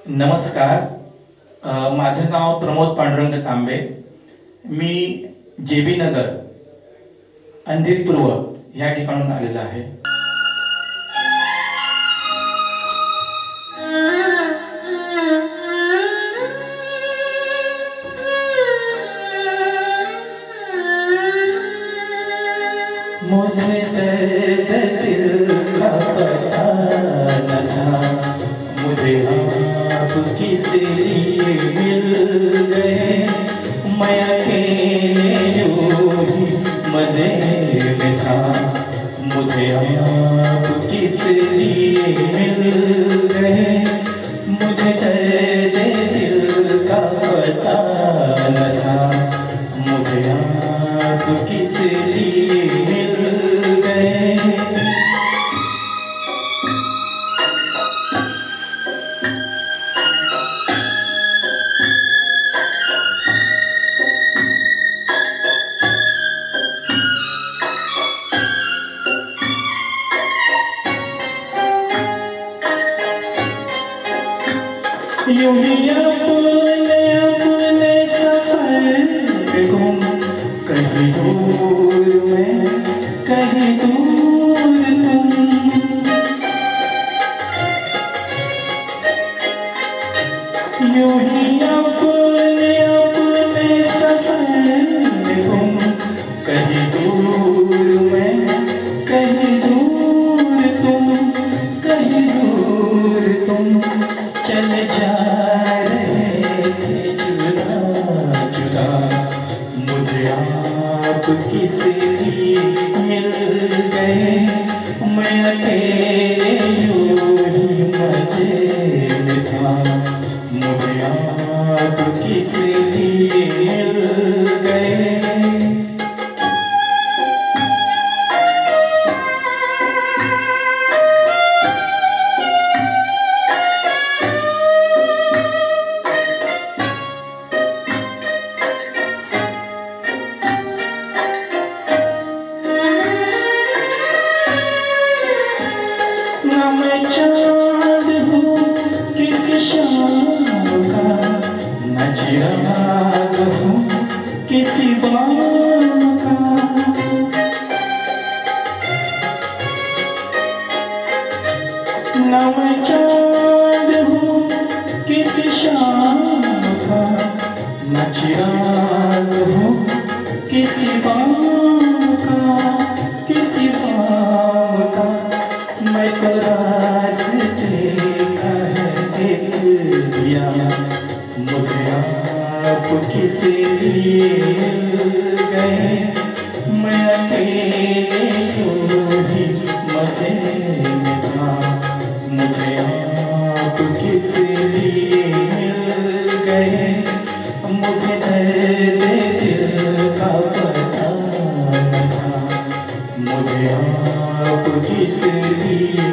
नमस्कार. माझं नाव प्रमोद पांडुरंग तांबे. मी JB नगर अंधेरी पूर्व या ठिकाणून आलेला आहे. मुझे दर्द दिल का पता न था, मुझे आप किस लिए मिल गए. मैं अकेले जो ही मजे में था, मुझे आप किस लिए मिल गए. मुझे दर्द दिल का पता न था, मुझे आप किस लिए मिल गए. यूं ही अपने सफर गुम, कहीं दूर में कहीं दूर तुम. यूं ही अपने सफर गुम, कहीं दूर में कहीं दूर तुम, कहीं दूर तुम. चल जा रहे थे जुदा जुदा, मुझे आप किस लिए मिल गए. मैं अकेले यूं ही मजे में था, मुझे आप किस लिए मिल गए. ना मैं चाँद हूँ किसी शाम का, न चिराग हूँ किसी बाम का. ना मैं चाँद हूँ किसी शाम का, न चिराग हूँ किसी बाम का, किसी बाम का. मैं तो रास्ते का है देख दिया, मुझे आप किस लिए मिल गए. मैं अकेले यूं ही मजे में था, मुझे आप किस लिए मिल गए. मुझे दर्द दिल का पता न था, मुझे आप किस लिए